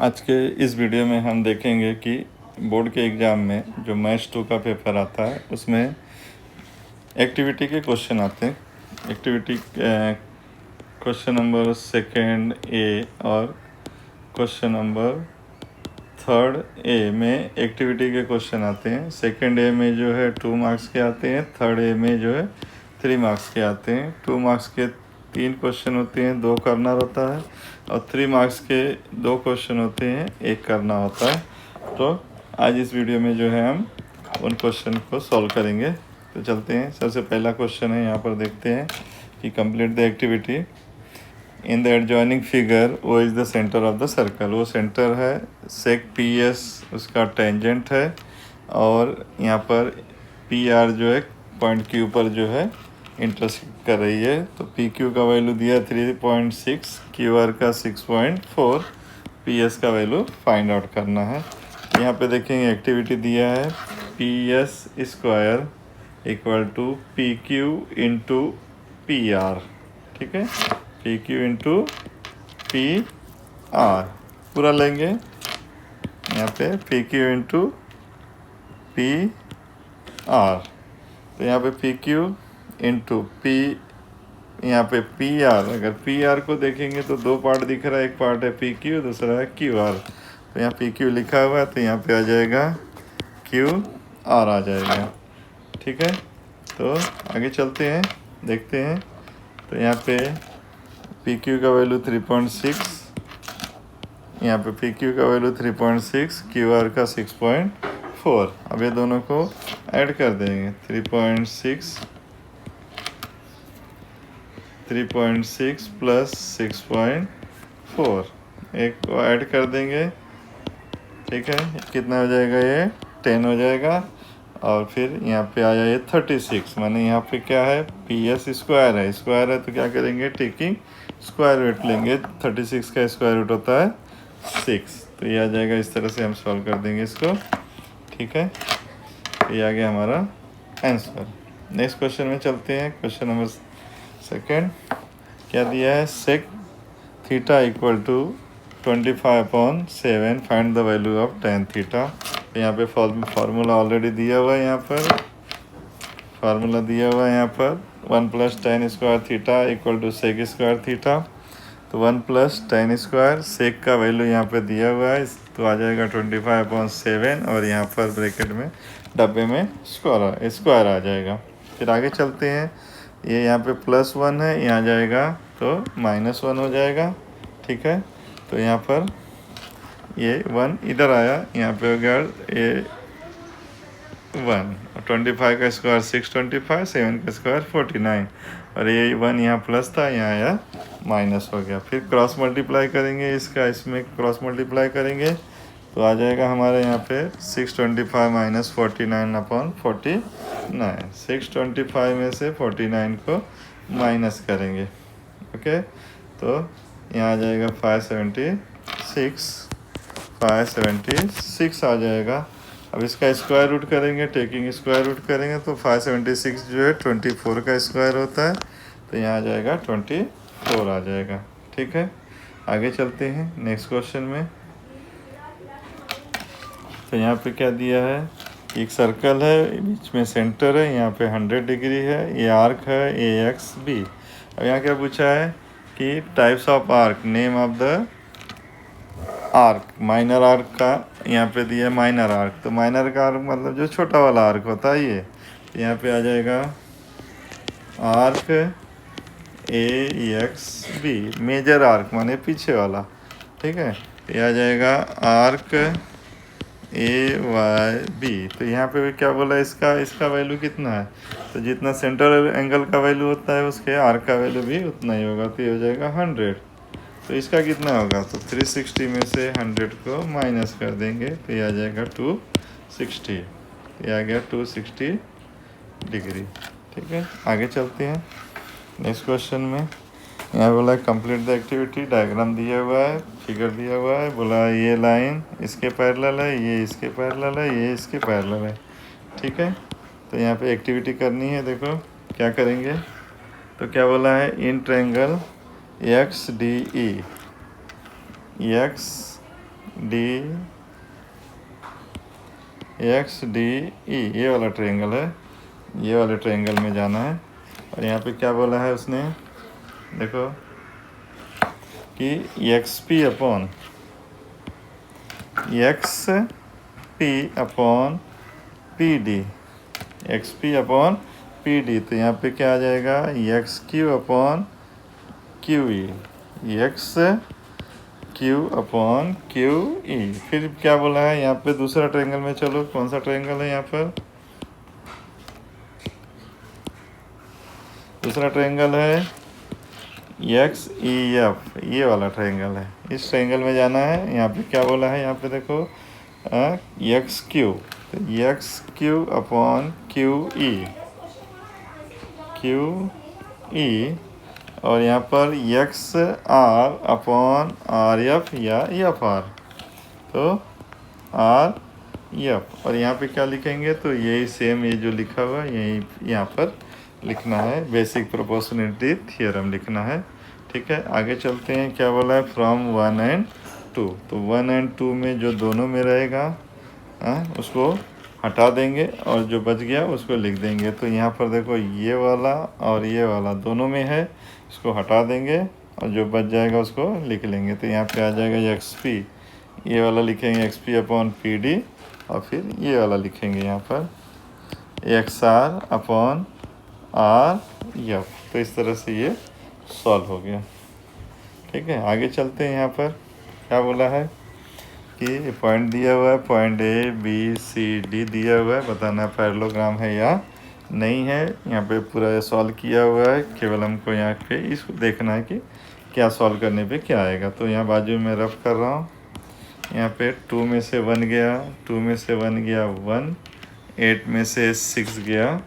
आज के इस वीडियो में हम देखेंगे कि बोर्ड के एग्ज़ाम में जो मैथ्स 2 का पेपर आता है उसमें एक्टिविटी के क्वेश्चन आते हैं। एक्टिविटी क्वेश्चन नंबर सेकंड ए और क्वेश्चन नंबर थर्ड ए में एक्टिविटी के क्वेश्चन आते हैं। सेकंड ए में जो है 2 मार्क्स के आते हैं, थर्ड ए में जो है 3 मार्क्स के आते हैं। 2 मार्क्स के 3 क्वेश्चन होते हैं, 2 करना होता है, और 3 मार्क्स के 2 क्वेश्चन होते हैं, 1 करना होता है। तो आज इस वीडियो में जो है हम उन क्वेश्चन को सॉल्व करेंगे। तो चलते हैं। सबसे पहला क्वेश्चन है, यहाँ पर देखते हैं कि complete the activity in the adjoining figure O is the centre of the circle. वो सेंटर है, सेक पी एस उसका टेंजेंट है, और यहाँ पर पी आर जो है पॉइंट क्यू पर जो है इंटरसेक्ट कर रही है। तो पी क्यू का वैल्यू दिया 3.6, क्यू आर का 6.4, पी एस का वैल्यू फाइंड आउट करना है। यहाँ पे देखेंगे एक्टिविटी दिया है P S square equal to P Q into P R. ठीक है, P Q into P R पूरा लेंगे। यहाँ पे P Q into P R, तो यहाँ पे पी क्यू इंटू पी, यहाँ पे पी आर। अगर पी आर को देखेंगे तो 2 पार्ट दिख रहा है, एक पार्ट है पी क्यू, दूसरा है क्यू आर। तो यहाँ पी क्यू लिखा हुआ है, तो यहाँ पे आ जाएगा क्यू आर आ जाएगा। ठीक है, तो आगे चलते हैं, देखते हैं। तो यहाँ पे पी क्यू का वैल्यू 3.6, यहाँ पे पी क्यू का वैल्यू 3.6, क्यू आर का 6.4। अब ये दोनों को ऐड कर देंगे। 3.6 प्लस 6.4, एक को ऐड कर देंगे। ठीक है, कितना हो जाएगा? ये 10 हो जाएगा। और फिर यहाँ पे आया ये 36, माने यहाँ पे क्या है, पी एस स्क्वायर है। स्क्वायर है तो क्या करेंगे, टेकिंग स्क्वायर रूट लेंगे। 36 का स्क्वायर रूट होता है 6, तो ये आ जाएगा। इस तरह से हम सॉल्व कर देंगे इसको। ठीक है, तो ये आ गया हमारा आंसर। नेक्स्ट क्वेश्चन में चलते हैं। क्वेश्चन नंबर सेकंड क्या दिया है, sec theta equal to 25/7, find the value of tan theta. तो यहाँ पे फार्मूला ऑलरेडी दिया हुआ है, यहाँ पर फार्मूला दिया हुआ है यहाँ पर 1 + tan square theta equal to sec square theta. तो 1 + tan स्क्वायर, सेक का वैल्यू यहाँ पे दिया हुआ है, तो आ जाएगा 25/7, और यहाँ पर ब्रैकेट में डब्बे में स्क्वायर आ जाएगा। फिर आगे चलते हैं। ये यहाँ पे +1 है, यहाँ जाएगा तो -1 हो जाएगा। ठीक है, तो यहाँ पर ये 1 इधर आया, यहाँ पे हो गया ये 1, और 25 का स्क्वायर 625, 7 का स्क्वायर 49, और ये 1 यहाँ प्लस था, यहाँ आया माइनस हो गया। फिर क्रॉस मल्टीप्लाई करेंगे इसका, इसमें क्रॉस मल्टीप्लाई करेंगे तो आ जाएगा हमारे यहाँ पे 625 - 49/49। 625 में से 49 को माइनस करेंगे। ओके, तो यहाँ आ जाएगा 576 आ जाएगा। अब इसका स्क्वायर रूट करेंगे, टेकिंग स्क्वायर रूट करेंगे तो 576 जो है 24 का स्क्वायर होता है, तो यहाँ आ जाएगा 24 आ जाएगा। ठीक है, आगे चलते हैं नेक्स्ट क्वेश्चन में। तो यहाँ पे क्या दिया है, एक सर्कल है, बीच में सेंटर है, यहाँ पे 100 डिग्री है, ये आर्क है ए एक्स बी। अब यहाँ क्या पूछा है कि types of arc, name of the arc. Minor arc का यहाँ पे दिया है माइनर आर्क, तो माइनर का आर्क मतलब जो छोटा वाला आर्क होता है ये। तो यहाँ पे आ जाएगा arc A X B, major arc माने पीछे वाला। ठीक है, ये आ जाएगा आर्क ए वाई बी। तो यहाँ पे क्या बोला, इसका वैल्यू कितना है, तो जितना सेंट्रल एंगल का वैल्यू होता है उसके आर्क का वैल्यू भी उतना ही होगा, तो ये हो जाएगा 100। तो इसका कितना होगा, तो 360 में से 100 को माइनस कर देंगे, तो ये आ जाएगा 260। ये आ गया 260 डिग्री। ठीक है, आगे चलते हैं नेक्स्ट क्वेश्चन में। यहाँ बोला कंप्लीट द एक्टिविटी, डायग्राम दिया हुआ है, फिगर दिया हुआ है, बोला ये लाइन इसके पैरेलल है, ये इसके पैरेलल है, ये इसके पैरेलल है। ठीक है, तो यहाँ पे एक्टिविटी करनी है। देखो क्या करेंगे, तो क्या बोला है, in triangle XDE, D x D E, ये वाला ट्रायंगल है, ये वाले ट्रायंगल में जाना है। और यहाँ पे क्या बोला है उसने, देखो कि x P upon x P upon P D, x P upon P D, तो यहाँ पे क्या आ जाएगा, एक्स क्यू अपॉन क्यू ई, एक्स क्यू अपॉन क्यू ई। फिर क्या बोला है यहाँ पे दूसरा ट्रायंगल में, चलो कौन सा ट्रायंगल है यहाँ पर, दूसरा ट्रायंगल है एक्स ई एफ, ये वाला ट्रायंगल है, इस ट्रायंगल में जाना है। यहाँ पे क्या बोला है, यहाँ पे देखो एक्स क्यू, तो X Q upon Q E, और यहाँ पर X R upon R F या एफ आर, तो आर एफ। और यहाँ पे क्या लिखेंगे, तो यही सेम, ये जो लिखा हुआ है यही यहाँ पर लिखना है, बेसिक प्रोपोर्शनलिटी थ्योरम लिखना है। ठीक है, आगे चलते हैं। क्या बोला है, फ्रॉम 1 and 2, तो 1 and 2 में जो दोनों में रहेगा उसको हटा देंगे और जो बच गया उसको लिख देंगे। तो यहाँ पर देखो ये वाला और ये वाला दोनों में है, इसको हटा देंगे और जो बच जाएगा उसको लिख लेंगे। तो यहाँ पे आ जाएगा एक्स पी, ये वाला लिखेंगे X P upon P D, और फिर ये वाला लिखेंगे यहाँ पर X R upon R F. तो इस तरह से ये सॉल्व हो गया। ठीक है, आगे चलते हैं। यहाँ पर क्या बोला है कि पॉइंट दिया हुआ है, point A B C D दिया हुआ है, बताना पैरेललोग्राम है या नहीं है। यहाँ पे पूरा सॉल्व किया हुआ है, केवल हमको यहाँ पे इसको देखना है कि क्या सॉल्व करने पे क्या आएगा। तो यहाँ बाजू में रफ कर रहा हूँ। यहाँ पे 2 में से 1 गया, 2 में से 1 गया 1, 8 में से 6 गया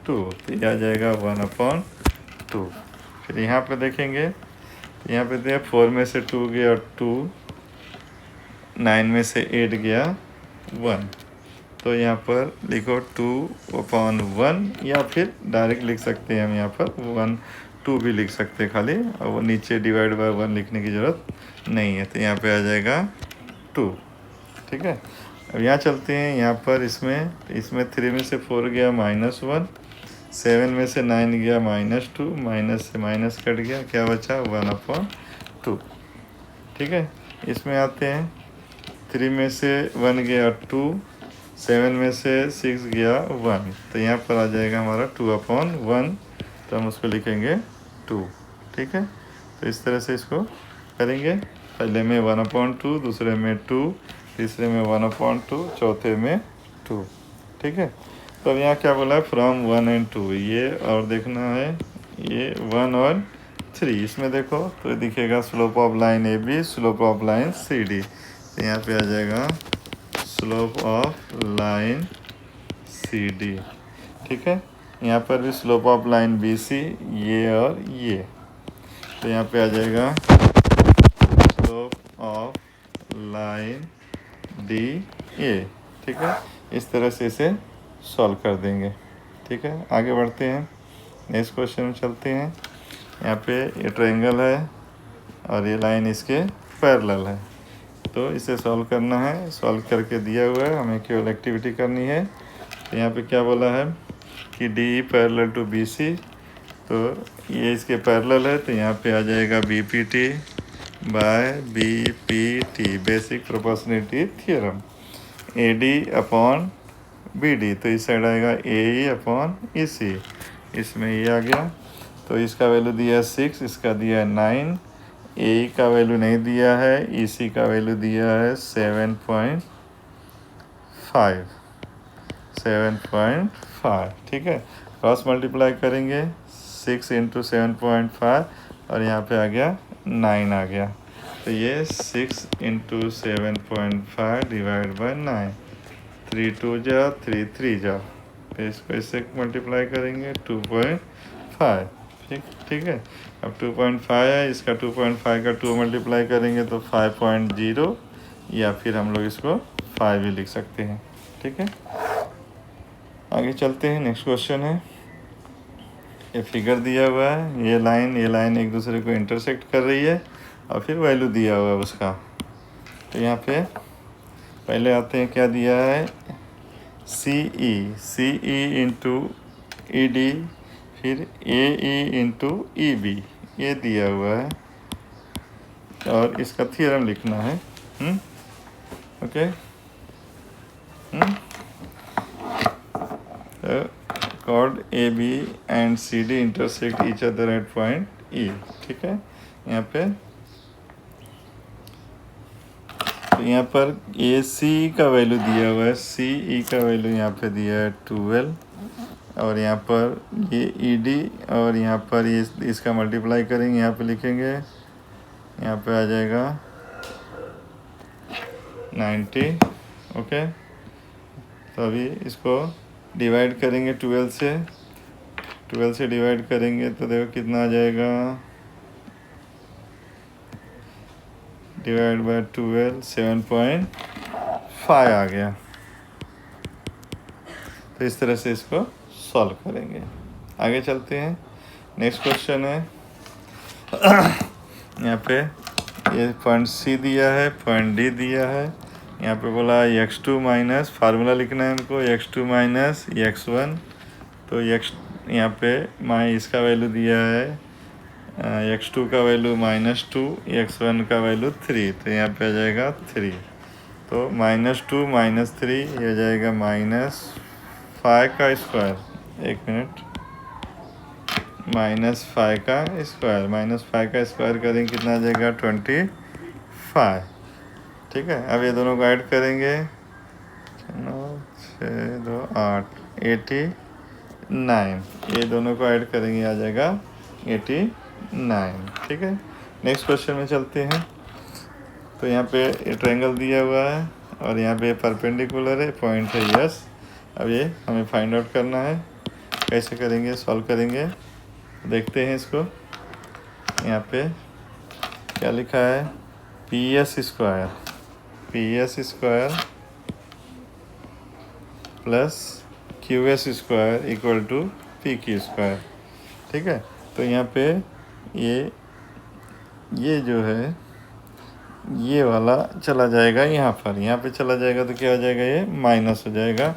2, तो ये आ जाएगा 1/2। फिर यहाँ पे देखेंगे, यहाँ पे दिया 4 में से 2 गया 2, 9 में से 8 गया 1, तो यहाँ पर लिखो 2/1, या फिर डायरेक्ट लिख सकते हैं हम यहाँ पर 1 2 भी लिख सकते हैं खाली, और वो नीचे डिवाइड बाय 1 लिखने की ज़रूरत नहीं है। तो यहाँ पे आ जाएगा 2। ठीक है, अब यहाँ चलते हैं। यहाँ पर इसमें 3 में से 4 गया -1, 7 में से 9 गया -2, माइनस से माइनस कट गया, क्या बचा 1/2। ठीक है, इसमें आते हैं। 3 में से 1 गया 2, 7 में से 6 गया 1, तो यहाँ पर आ जाएगा हमारा 2/1, तो हम उसको लिखेंगे 2। ठीक है, तो इस तरह से इसको करेंगे। पहले में 1/2, दूसरे में 2, तीसरे में 1/2, चौथे में 2। ठीक है, तो अब यहाँ क्या बोला है, फ्रॉम 1 and 2, ये और देखना है ये 1 और 3। इसमें देखो तो दिखेगा slope of line A B, slope of line C D, तो यहाँ पे आ जाएगा slope of line C D. ठीक है, यहाँ पर भी slope of line B C, ये और ये, तो यहाँ पे आ जाएगा slope of line D A. ठीक है, इस तरह से इसे सॉल्व कर देंगे। ठीक है, आगे बढ़ते हैं, नेक्स्ट क्वेश्चन में चलते हैं। यहाँ पे ये ट्रायंगल है और ये लाइन इसके पैरेलल है, तो इसे सॉल्व करना है। सॉल्व करके दिया हुआ है, हमें केवल एक्टिविटी करनी है। तो यहाँ पे क्या बोला है कि D parallel to B C, तो ये इसके पैरेलल है, तो यहाँ पे आ जाएगा B P T by B P T, basic proportionality theorem. A D upon B D, तो इस साइड आएगा ए ई अपॉन ई सी, इसमें ये आ गया। तो इसका वैल्यू दिया है 6, इसका दिया है 9, ए ई का वैल्यू नहीं दिया है, ई सी का वैल्यू दिया है 7.5। ठीक है, क्रॉस मल्टीप्लाई करेंगे 6 × 7.5, और यहाँ पे आ गया 9 आ गया। तो ये 6 × 7.5 डिवाइड बाय 9, 3 2 जा 3 3 जा, फिर इसको इससे मल्टीप्लाई करेंगे 2.5। ठीक है, अब 2.5 है, इसका 2.5 का 2 मल्टीप्लाई करेंगे तो 5.0, या फिर हम लोग इसको 5 भी लिख सकते हैं। ठीक है, आगे चलते हैं। नेक्स्ट क्वेश्चन है, ये फिगर दिया हुआ है, ये लाइन एक दूसरे को इंटरसेक्ट कर रही है, और फिर वैल्यू दिया हुआ है उसका। तो यहाँ पे पहले आते हैं, क्या दिया है, सी ई इंटू ई डी, फिर ए ई इंटू ई बी, ये दिया हुआ है और इसका थ्योरम लिखना है। Okay, chord A B and C D intersect each other at point E. ठीक है, यहाँ पे तो यहाँ पर ए सी का वैल्यू दिया हुआ है, सी ई का वैल्यू यहाँ पे दिया है 12, और यहाँ पर ये ई डी और यहाँ पर ये इसका मल्टीप्लाई करेंगे, यहाँ पे लिखेंगे, यहाँ पे आ जाएगा 90। ओके, तो अभी इसको डिवाइड करेंगे 12 से डिवाइड करेंगे तो देखो कितना आ जाएगा, डिवाइड बाय 12 7.5 आ गया। तो इस तरह से इसको सॉल्व करेंगे। आगे चलते हैं, नेक्स्ट क्वेश्चन है यहाँ पे ये पॉइंट सी दिया है, पॉइंट डी दिया है, यहाँ पे बोला x2 माइनस, फार्मूला लिखना है हमको, x2 माइनस x1, तो x यहाँ पे इसका वैल्यू दिया है x2 का वैल्यू -2, x1 का वैल्यू 3, तो यहाँ पे आ जाएगा 3, तो -2 -3 ये आ जाएगा -5 का स्क्वायर, एक मिनट, -5 का स्क्वायर, -5 का स्क्वायर करेंगे कितना आ जाएगा 25। ठीक है, अब ये दोनों को ऐड करेंगे, 9 6 2 8 89, ये दोनों को ऐड करेंगे आ जाएगा 89। ठीक है, नेक्स्ट क्वेश्चन में चलते हैं। तो यहाँ पे ये ट्रायंगल दिया हुआ है और यहाँ पे परपेंडिकुलर है, पॉइंट है यस। अब ये हमें फाइंड आउट करना है, कैसे करेंगे, सॉल्व करेंगे, देखते हैं इसको। यहाँ पे क्या लिखा है, P S square plus Q S square equal to P Q square. ठीक है, तो यहाँ पे ये जो है ये वाला चला जाएगा यहाँ पे चला जाएगा, तो क्या हो जाएगा, ये माइनस हो जाएगा,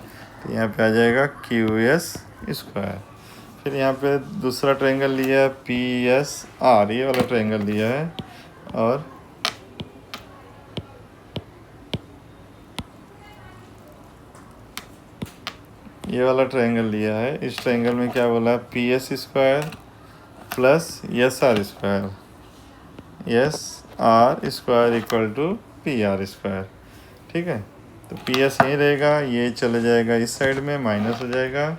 तो यहाँ पे आ जाएगा क्यू एस स्क्वायर। फिर यहाँ पे दूसरा ट्रायंगल लिया है पी एस आर, ये वाला ट्रायंगल लिया है, और ये वाला ट्रायंगल लिया है। इस ट्रायंगल में क्या बोला, P S square plus S R square, S R square equal to P R square. ठीक है, तो पी एस यहीं रहेगा, ये चले जाएगा इस साइड में, माइनस हो जाएगा,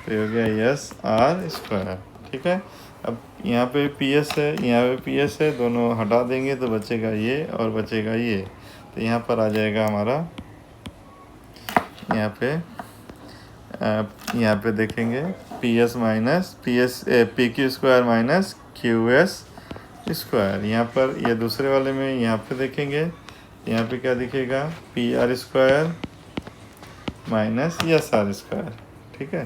तो ये हो गया एस आर स्क्वायर। ठीक है, अब यहाँ पे पी एस है, यहाँ पे पी एस है, दोनों हटा देंगे तो बचेगा ये और बचेगा ये, तो यहाँ पर आ जाएगा हमारा, यहाँ पे देखेंगे P S minus P Q square minus Q S square. यहाँ पर ये दूसरे वाले में यहाँ पे देखेंगे, यहाँ पे क्या दिखेगा, P R square minus S R square. ठीक है,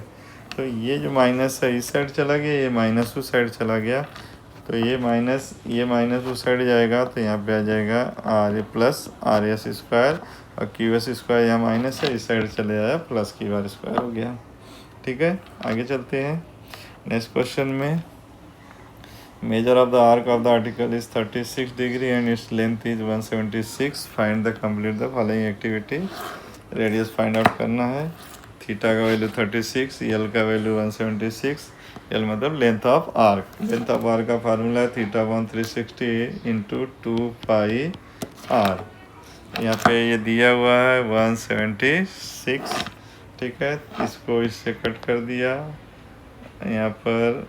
तो ये जो माइनस है इस साइड चला गया, ये माइनस उस साइड चला गया, तो ये माइनस उस साइड जाएगा, तो यहाँ पे आ जाएगा R A plus R S square, और क्यू एस स्क्वायर यहाँ माइनस है, इस साइड चले आया, प्लस क्यू आर स्क्वायर हो गया। ठीक है, आगे चलते हैं नेक्स्ट क्वेश्चन में। Measure of the arc of the article is 36 degree and its length is 176। Find the complete the following activity. Radius find out करना है, थीटा का वैल्यू 36, एल का वैल्यू 176, एल मतलब length of arc. Length of arc का formula है theta 360 into 2 pi are. यहाँ पे ये दिया हुआ है 176। ठीक है, इसको इससे कट कर दिया, यहाँ पर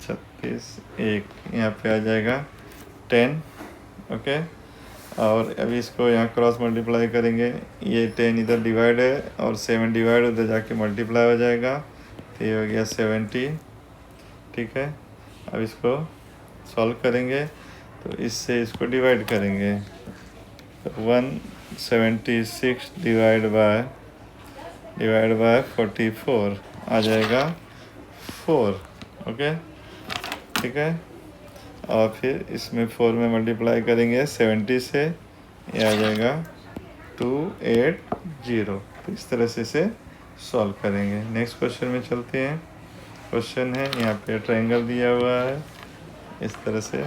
36 1, यहाँ पे आ जाएगा 10। ओके, और अभी इसको यहाँ क्रॉस मल्टीप्लाई करेंगे, ये 10 इधर डिवाइड है और 7 डिवाइड उधर जाके मल्टीप्लाई हो जाएगा, तो ये हो गया 70। ठीक है, अब इसको सॉल्व करेंगे तो इससे इसको डिवाइड करेंगे, तो 176 डिवाइड बाय 44 आ जाएगा 4। ओके, ठीक है, और फिर इसमें 4 में मल्टीप्लाई करेंगे 70 से, ये आ जाएगा 280। तो इस तरह से इसे सॉल्व करेंगे। नेक्स्ट क्वेश्चन में चलते हैं। क्वेश्चन है यहाँ पे ट्रायंगल दिया हुआ है इस तरह से।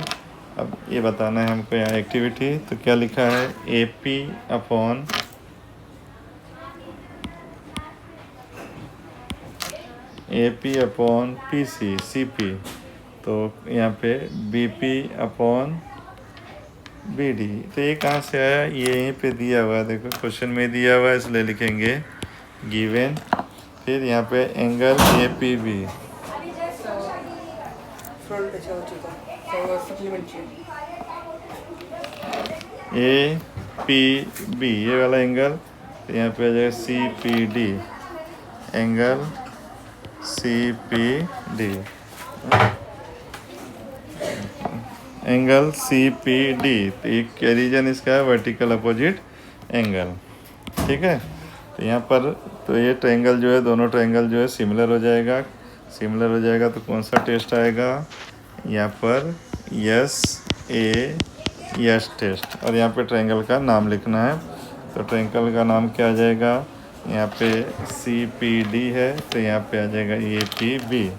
अब ये बताना है हमको यहाँ एक्टिविटी। तो क्या लिखा है, AP अपॉन PC CP। तो यहाँ पे BP अपॉन BD। तो ये कहाँ से आया, ये यहीं पे दिया हुआ है, देखो क्वेश्चन में दिया हुआ है इसलिए लिखेंगे गिवन। फिर यहाँ पे एंगल APB। APB ये वाला एंगल, तो यहाँ पे आ जाएगा CPD, angle CPD, angle CPD। तो एक रीजन इसका है वर्टिकल अपोजिट एंगल, ठीक है। तो यहाँ पर तो ये ट्रायंगल जो है, दोनों ट्रायंगल जो है सिमिलर हो जाएगा। सिमिलर हो जाएगा तो कौन सा टेस्ट आएगा, यहाँ पर यस टेस्ट। और यहाँ पे ट्रायंगल का नाम लिखना है। तो ट्रायंगल का नाम क्या आ जाएगा, यहाँ पे CPD है तो यहाँ पे आ जाएगा APB।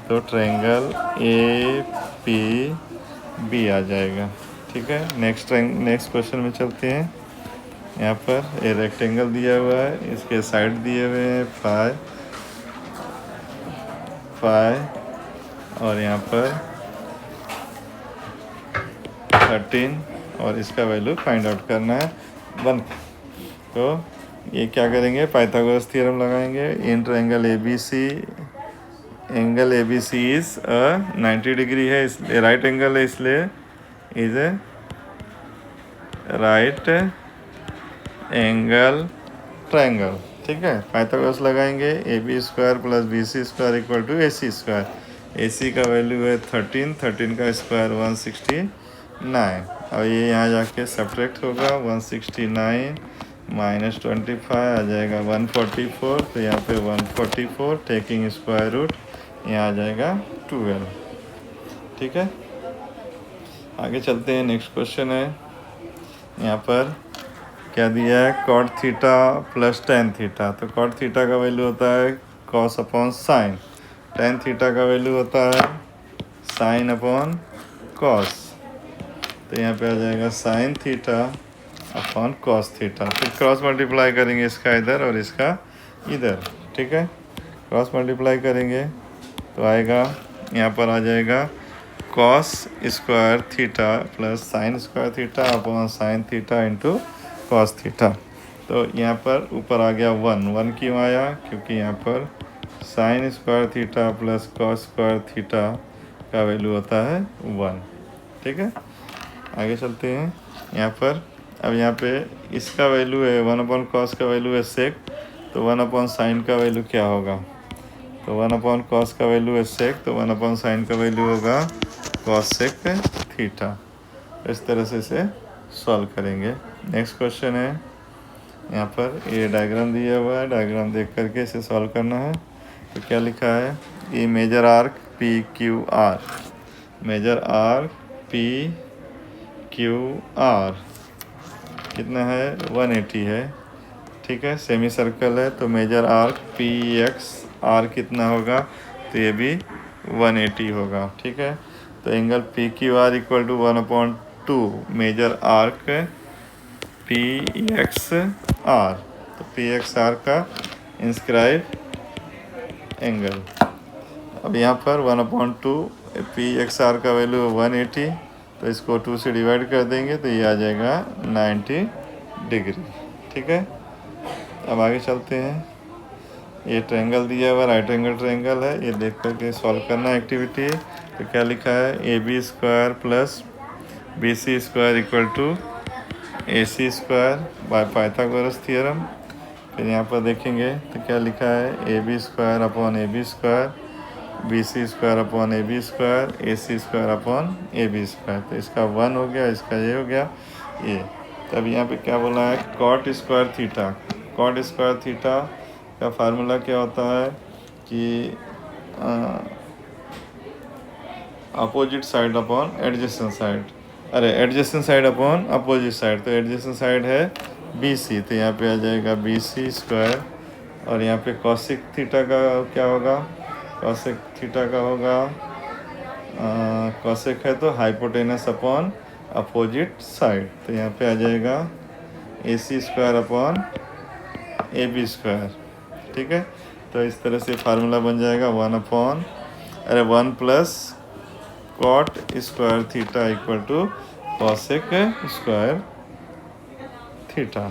तो ट्रायंगल APB आ जाएगा, ठीक है। नेक्स्ट क्वेश्चन में चलते हैं। यहाँ पर ये रेक्टेंगल दिया हुआ है, इसके साइड दिए हुए हैं 5 और यहाँ पर 13 और इसका वैल्यू फाइंड आउट करना है 1। तो ये क्या करेंगे, पाइथागोरस थ्योरम लगाएंगे। In triangle angle ABC is 90 degree है, इसलिए राइट एंगल है, इसलिए is a right angle triangle, ठीक है। पाइथागोरस लगाएंगे, AB square plus BC square equal to AC square. AC का वैल्यू है 13 का स्क्वायर 169। और ये यहाँ जाके सब्ट्रैक्ट होगा, 169 माइनस 25 आ जाएगा 144। तो यहाँ पे 144 टेकिंग स्क्वायर रूट, यहाँ आ जाएगा 12, ठीक है। आगे चलते हैं। नेक्स्ट क्वेश्चन है, यहाँ पर क्या दिया है, cot theta plus tan theta. तो कॉट थीटा का वैल्यू होता है cos upon sine, tan theta का वैल्यू होता है साइन अपॉन कॉस। तो यहाँ पे आ जाएगा sine theta upon cos theta. फिर क्रॉस मल्टीप्लाई करेंगे इसका इधर और इसका इधर, ठीक है। क्रॉस मल्टीप्लाई करेंगे तो आएगा, यहाँ पर आ जाएगा cos square theta plus sine square theta upon sine theta into cos theta. तो यहाँ पर ऊपर आ गया 1 क्यों आया, क्योंकि यहाँ पर sine square theta plus cos square theta का वैल्यू होता है 1, ठीक है। आगे चलते हैं। यहाँ पर अब यहाँ पे इसका वैल्यू है 1 अपॉन कॉस का वैल्यू है सेक। तो 1 अपॉन साइन का वैल्यू क्या होगा, तो 1 अपॉन कॉस का वैल्यू है सेक, तो 1 अपॉन साइन का वैल्यू होगा कॉस सेक थीटा। इस तरह से इसे सॉल्व करेंगे। नेक्स्ट क्वेश्चन है, यहाँ पर ये डायग्राम दिया हुआ है, डायग्राम देख करके इसे सॉल्व करना है। तो क्या लिखा है, ये major arc PQR, major arc PQR कितना है 180 है, ठीक है। सेमी सर्कल है तो मेजर आर्क PXR कितना होगा, तो ये भी 180 होगा, ठीक है। तो angle PQR equal to 1/2 major arc PXR। तो PXR का इंस्क्राइब एंगल। अब यहाँ पर 1/2 PXR का वैल्यू 180, तो इसको 2 से डिवाइड कर देंगे तो ये आ जाएगा 90 डिग्री, ठीक है। अब आगे चलते हैं। ये ट्रायंगल दिया हुआ राइट एंगल ट्रायंगल है, ये देख करके सॉल्व करना एक्टिविटी। तो क्या लिखा है, AB square plus BC square equal to AC square by Pythagoras theorem. फिर यहाँ पर देखेंगे तो क्या लिखा है, AB square upon AB square, BC square upon AB square, AC square upon AB square. तो इसका 1 हो गया, इसका ये हो गया ये। तब यहाँ पे क्या बोला है, cot square theta. Cot square theta का फार्मूला क्या होता है कि opposite side upon adjacent side, अरे adjacent side upon opposite side, तो एडजेसेंट साइड है बी सी, तो यहाँ पे आ जाएगा बी सी स्क्वायर, और यहाँ पे कॉसेक थीटा का क्या होगा, कॉसेक थीटा का होगा कॉसेक है तो हाइपोटेनस अपॉन अपोजिट साइड, तो यहाँ पे आ जाएगा A C square upon A B square. ठीक है, तो इस तरह से फार्मूला बन जाएगा 1 plus cot square theta equal to cosec square theta.